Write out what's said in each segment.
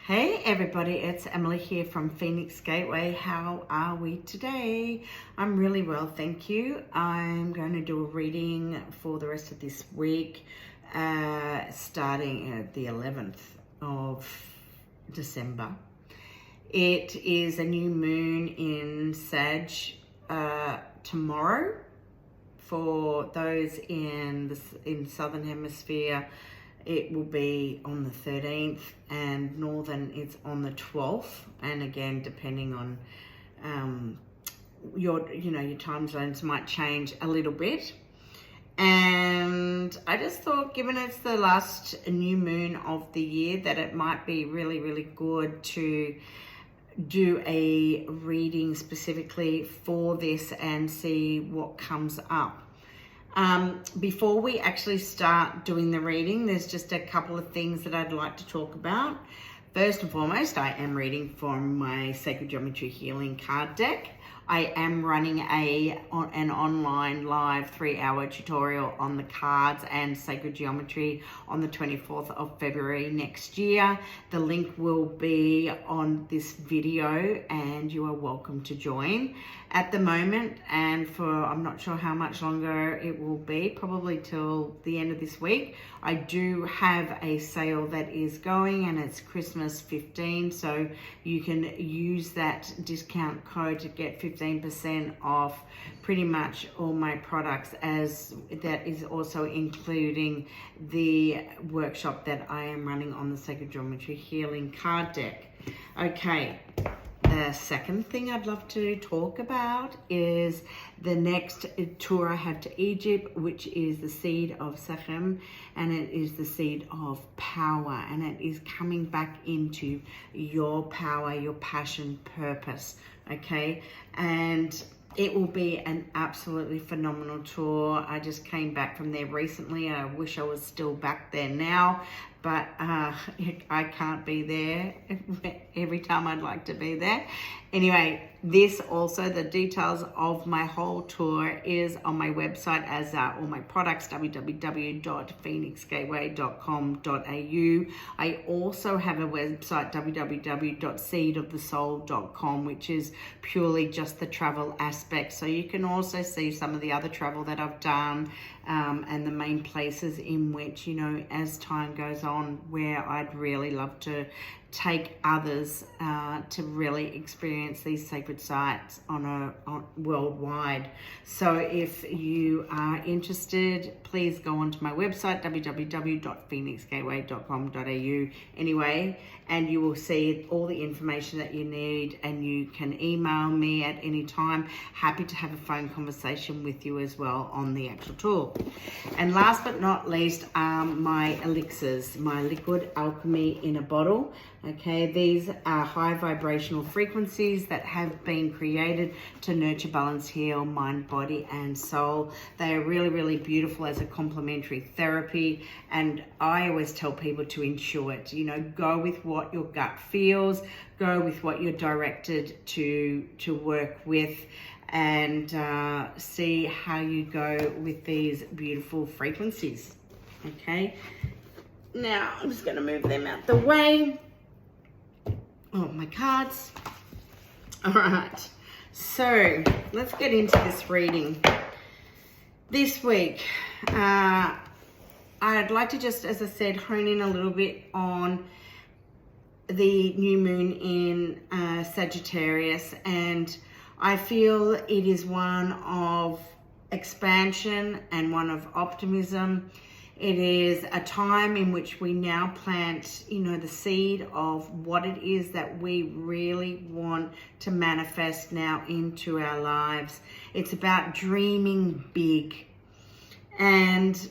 Hey everybody, it's Emily here from Phoenix Gateway. How are we today? I'm really well, thank you. I'm going to do a reading for the rest of this week, starting at the 11th of December. It is a new moon in Sag tomorrow. For those in Southern Hemisphere, it will be on the 13th, and Northern it's on the 12th. And again, depending on your time zones might change a little bit. And I just thought, given it's the last new moon of the year, that it might be really, really good to do a reading specifically for this and see what comes up. Before we actually start doing the reading, there's just a couple of things that I'd like to talk about. First and foremost, I am reading from my Sacred Geometry Healing card deck. I am running an online live 3-hour tutorial on the cards and sacred geometry on the 24th of February next year. The link will be on this video and you are welcome to join. At the moment, and for I'm not sure how much longer it will be, probably till the end of this week, I do have a sale that is going, and it's Christmas 15, so you can use that discount code to get 15% off pretty much all my products, as that is also including the workshop that I am running on the Sacred Geometry Healing card deck. Okay. The second thing I'd love to talk about is the next tour I have to Egypt, which is the seed of Sechem, and it is the seed of power, and it is coming back into your power, your passion, purpose, okay? And it will be an absolutely phenomenal tour. I just came back from there recently. I wish I was still back there now, but I can't be there every time I'd like to be there. Anyway, this also, the details of my whole tour is on my website, as are all my products, www.phoenixgateway.com.au. I also have a website, www.seedofthesoul.com, which is purely just the travel aspect. So you can also see some of the other travel that I've done, and the main places in which, as time goes on, where I'd really love to take others to really experience these sacred sites on worldwide. So if you are interested, please go onto my website, www.phoenixgateway.com.au anyway, and you will see all the information that you need, and you can email me at any time. Happy to have a phone conversation with you as well on the actual tour. And last but not least, my elixirs, my liquid alchemy in a bottle. Okay, these are high vibrational frequencies that have been created to nurture, balance, heal mind, body, and soul. They are really, really beautiful as a complementary therapy, and I always tell people to intuit. Go with what your gut feels, go with what you're directed to work with, and see how you go with these beautiful frequencies. Okay, now I'm just going to move them out the way. Oh, my cards. All right, so let's get into this reading. This week, I'd like to just, as I said, hone in a little bit on the new moon in Sagittarius, and I feel it is one of expansion and one of optimism. It is a time in which we now plant, the seed of what it is that we really want to manifest now into our lives. It's about dreaming big. And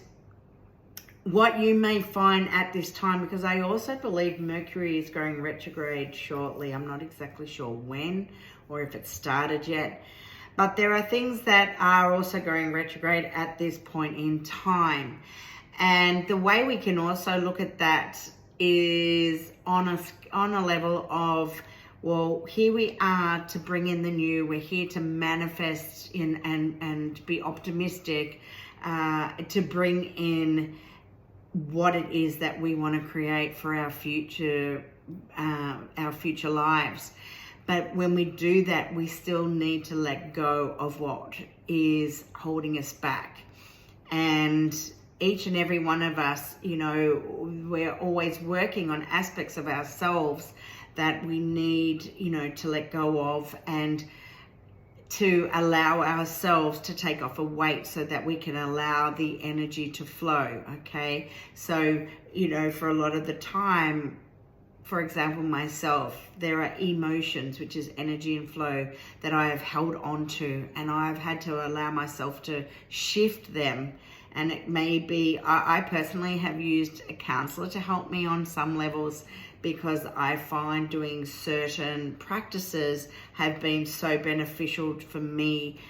what you may find at this time, because I also believe Mercury is going retrograde shortly. I'm not exactly sure when or if it started yet. But there are things that are also going retrograde at this point in time. And the way we can also look at that is on a level of, well, here we are to bring in the new. We're here to manifest in and be optimistic, to bring in what it is that we want to create for our future our future lives. But when we do that, we still need to let go of what is holding us back. And each and every one of us, we're always working on aspects of ourselves that we need, to let go of, and to allow ourselves to take off a weight so that we can allow the energy to flow. Okay. So, for a lot of the time, for example, myself, there are emotions, which is energy and flow, that I have held on to, and I've had to allow myself to shift them. And it may be, I personally have used a counselor to help me on some levels, because I find doing certain practices have been so beneficial for me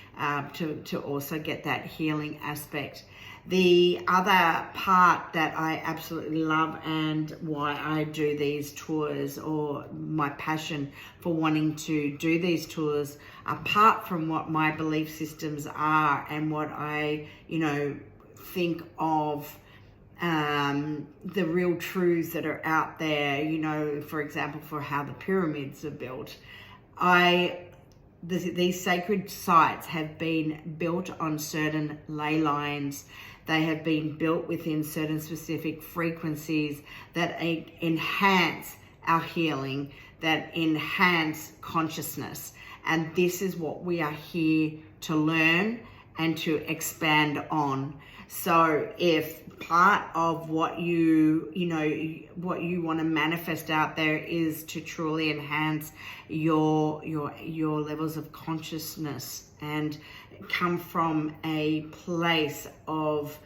to also get that healing aspect. The other part that I absolutely love, and why I do these tours, or my passion for wanting to do these tours, apart from what my belief systems are and what I, think of the real truths that are out there, for example, for how the pyramids are built. These sacred sites have been built on certain ley lines. They have been built within certain specific frequencies that enhance our healing, that enhance consciousness. And this is what we are here to learn and to expand on. So if part of what you want to manifest out there is to truly enhance your levels of consciousness and come from a place of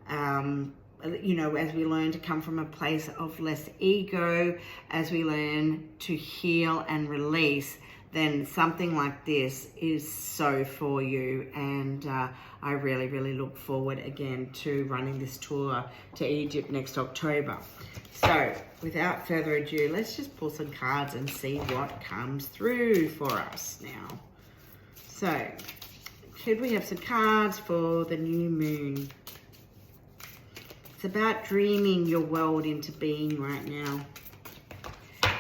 as we learn to come from a place of less ego, as we learn to heal and release, then something like this is so for you. And I really, really look forward again to running this tour to Egypt next October. So without further ado, let's just pull some cards and see what comes through for us now. So could we have some cards for the new moon? It's about dreaming your world into being right now.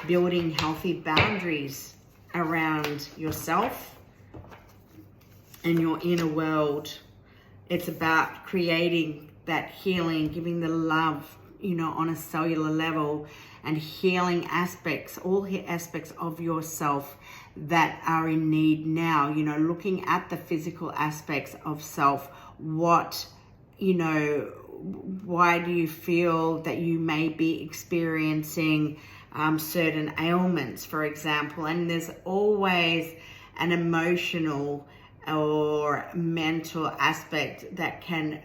Building healthy boundaries around yourself and your inner world. It's about creating that healing, giving the love, on a cellular level, and healing aspects, all aspects of yourself that are in need now. Looking at the physical aspects of self. What, why do you feel that you may be experiencing certain ailments, for example? And there's always an emotional or mental aspect that can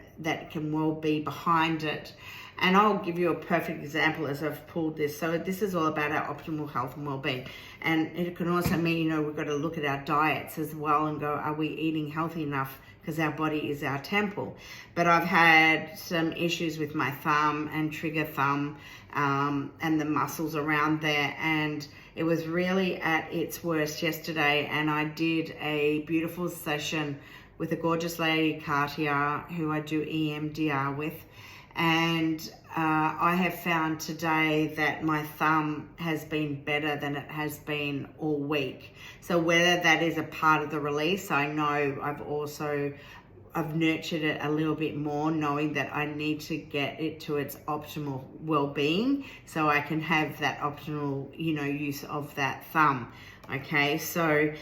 well be behind it. And I'll give you a perfect example as I've pulled this. So this is all about our optimal health and well-being. And it can also mean, we've got to look at our diets as well and go, are we eating healthy enough? Because our body is our temple. But I've had some issues with my thumb and trigger thumb and the muscles around there. And it was really at its worst yesterday. And I did a beautiful session with a gorgeous lady, Katia, who I do EMDR with. And I have found today that my thumb has been better than it has been all week. So whether that is a part of the release, I know I've nurtured it a little bit more, knowing that I need to get it to its optimal well-being so I can have that optimal, use of that thumb. Okay, so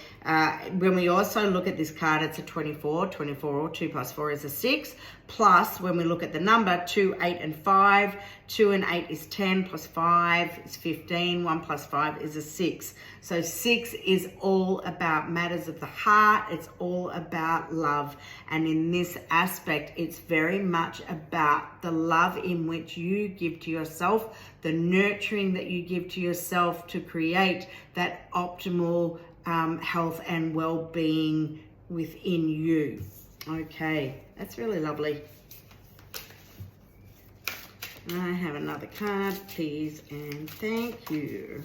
when we also look at this card, it's a 24 or 2 plus 4 is a 6. Plus, when we look at the number 2, 8, and 5, 2 and 8 is 10, plus 5 is 15, 1 plus 5 is a 6. So 6 is all about matters of the heart. It's all about love. And in this aspect, it's very much about the love in which you give to yourself, the nurturing that you give to yourself to create that optimal health and well-being within you. Okay, that's really lovely. I have another card, please and thank you.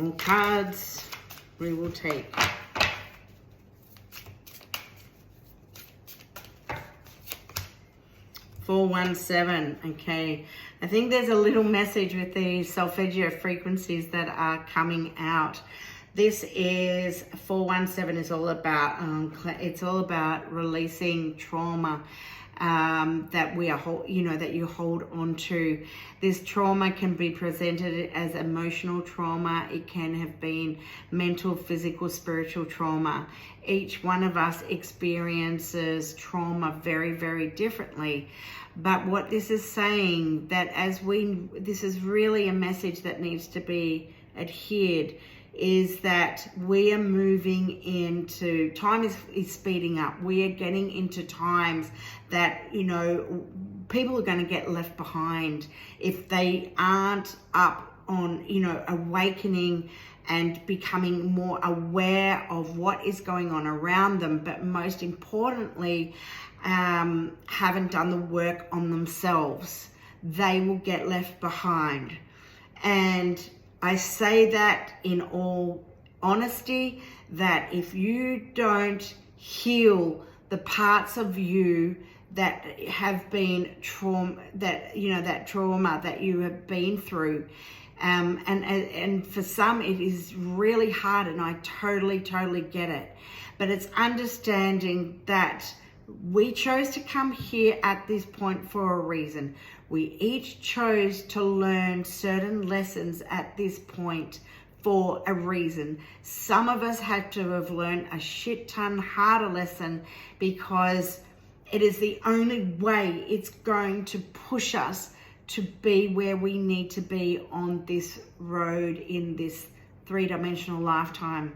All cards we will take. $417, okay. I think there's a little message with the solfeggio frequencies that are coming out. This is 417 is all about, it's all about releasing trauma that we are, that you hold on to. This trauma can be presented as emotional trauma. It can have been mental, physical, spiritual trauma. Each one of us experiences trauma very, very differently. But what this is saying, that this is really a message that needs to be adhered, is that we are moving into, time is speeding up. We are getting into times that, people are going to get left behind if they aren't up on, awakening and becoming more aware of what is going on around them, but most importantly, haven't done the work on themselves. They will get left behind. And I say that in all honesty, that if you don't heal the parts of you that have been trauma, that trauma that you have been through, and for some it is really hard, and I totally get it. But it's understanding that we chose to come here at this point for a reason. We each chose to learn certain lessons at this point for a reason. Some of us had to have learned a shit ton harder lesson, because it is the only way it's going to push us to be where we need to be on this road in this three-dimensional lifetime.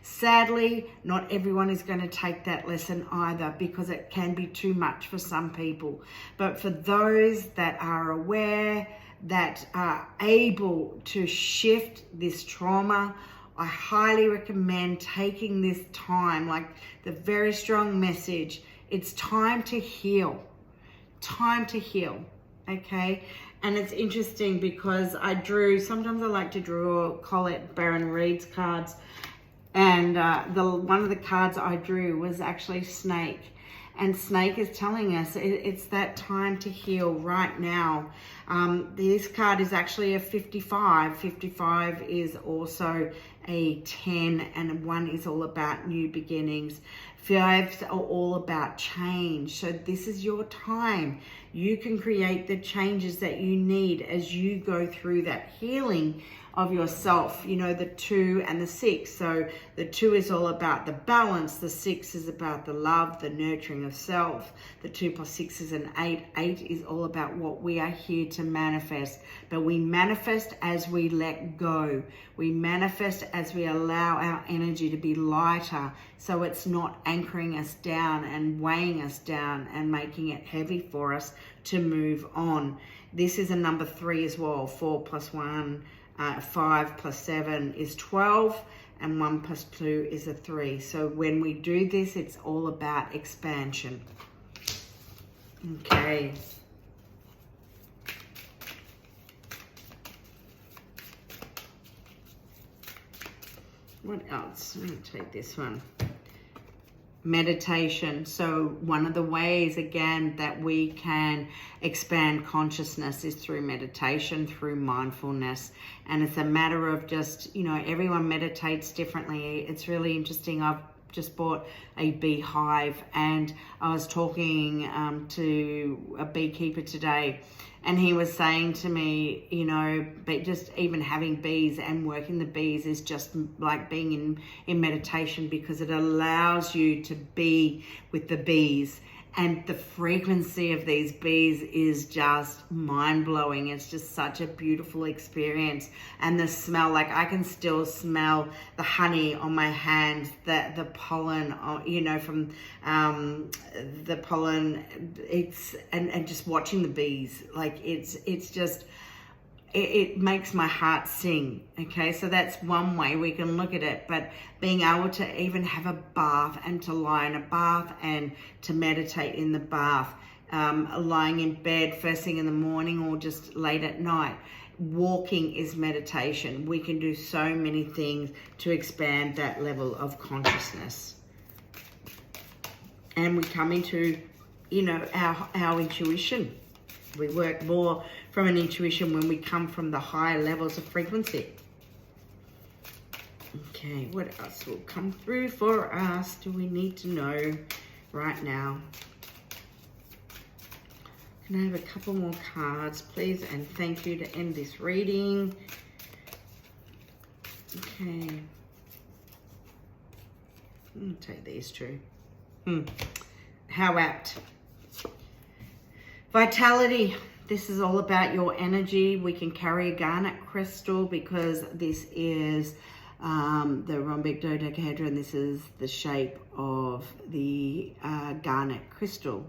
Sadly, not everyone is going to take that lesson either, because it can be too much for some people. But for those that are aware, that are able to shift this trauma, I highly recommend taking this time, like the very strong message. It's time to heal. Time to heal. Okay? And it's interesting because sometimes I like to draw Colette Baron Reed's cards. And one of the cards I drew was actually Snake. And Snake is telling us it's that time to heal right now. This card is actually a 55. 55 is also a 10, and 1 is all about new beginnings. 5s are all about change. So this is your time. You can create the changes that you need as you go through that healing of yourself, the 2 and the 6. So the 2 is all about the balance. The 6 is about the love, the nurturing of self. The 2 plus 6 is an 8. 8 is all about what we are here to manifest. But we manifest as we let go. We manifest as we allow our energy to be lighter, so it's not anchoring us down and weighing us down and making it heavy for us to move on. This is a number 3 as well. 4 plus 1. 5 plus 7 is 12, and 1 plus 2 is a 3. So when we do this, it's all about expansion. Okay. What else? Let me take this one. Meditation. So one of the ways, again, that we can expand consciousness is through meditation, through mindfulness. And it's a matter of just, everyone meditates differently. It's really interesting. I've just bought a beehive, and I was talking to a beekeeper today, and he was saying to me, but just even having bees and working the bees is just like being in meditation, because it allows you to be with the bees. And the frequency of these bees is just mind-blowing. It's just such a beautiful experience. And the smell, like I can still smell the honey on my hands, the pollen, from the pollen. And just watching the bees, like it's just, it makes my heart sing. Okay, so that's one way we can look at it. But being able to even have a bath and to lie in a bath and to meditate in the bath, lying in bed first thing in the morning or just late at night. Walking is meditation. We can do so many things to expand that level of consciousness. And we come into, our intuition. We work more from an intuition when we come from the higher levels of frequency. Okay, what else will come through for us? Do we need to know right now? Can I have a couple more cards, please? And thank you to end this reading. Okay. I'll take these two. How apt. Vitality. This is all about your energy. We can carry a garnet crystal because this is the rhombic dodecahedron. This is the shape of the garnet crystal.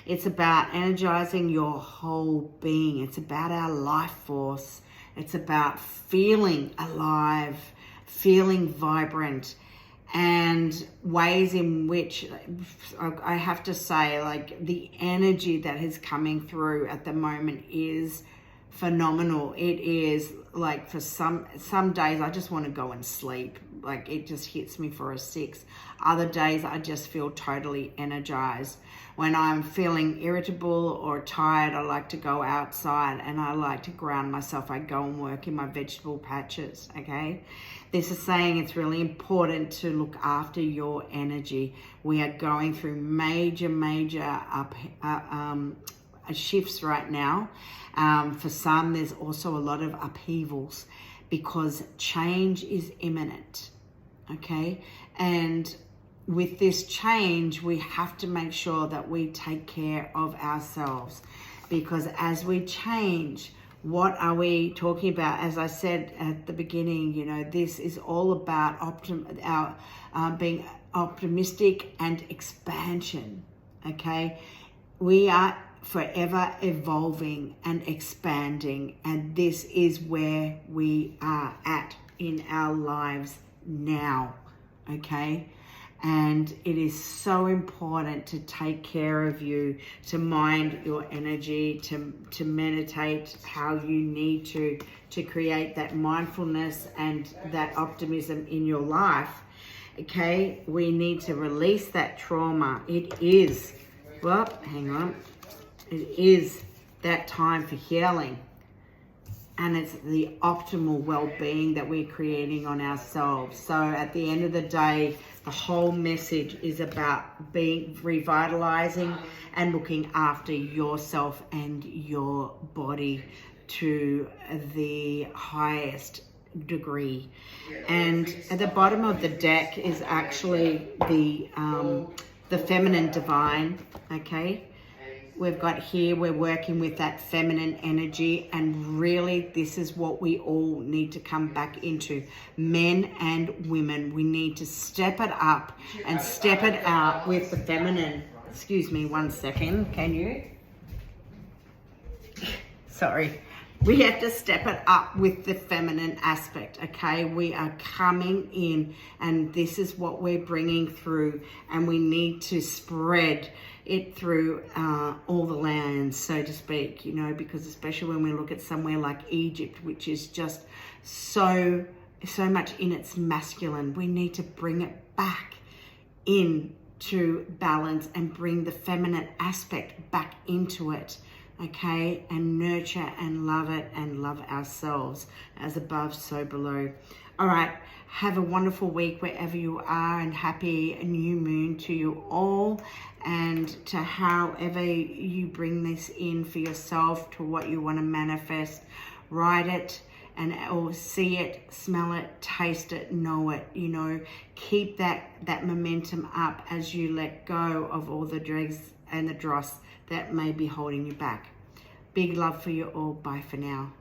It's about energizing your whole being. It's about our life force. It's about feeling alive, feeling vibrant, and ways in which I have to say, like, the energy that is coming through at the moment is phenomenal. It is like, for some days I just want to go and sleep. Like, it just hits me for a 6. Other days I just feel totally energized. When I'm feeling irritable or tired, I like to go outside and I like to ground myself. I go and work in my vegetable patches, okay? This is saying it's really important to look after your energy. We are going through major shifts right now. For some, there's also a lot of upheavals because change is imminent, okay? And with this change, we have to make sure that we take care of ourselves, because as we change, what are we talking about? As I said at the beginning, you know, this is all about being optimistic and expansion, okay? We are forever evolving and expanding, and this is where we are at in our lives now, okay? And it is so important to take care of you, to mind your energy, to meditate how you need to create that mindfulness and that optimism in your life, okay? We need to release that trauma. It is, well, hang on. It is that time for healing. And it's the optimal well-being that we're creating on ourselves. So at the end of the day, the whole message is about being revitalizing and looking after yourself and your body to the highest degree. And at the bottom of the deck is actually the feminine divine, okay? We've got here, we're working with that feminine energy, and really this is what we all need to come back into. Men and women, we need to step it up and step it out with the feminine. Excuse me 1 second, can you? Sorry. We have to step it up with the feminine aspect, okay? We are coming in, and this is what we're bringing through, and we need to spread it through all the lands, so to speak, you know, because especially when we look at somewhere like Egypt, which is just so much in its masculine, we need to bring it back into balance and bring the feminine aspect back into it, okay, and nurture and love it and love ourselves, as above, so below. All right, have a wonderful week wherever you are, and happy new moon to you all, and to however you bring this in for yourself, to what you want to manifest. Write it, and or see it, smell it, taste it, know it, you know. Keep that momentum up as you let go of all the dregs and the dross that may be holding you back. Big love for you all. Bye for now.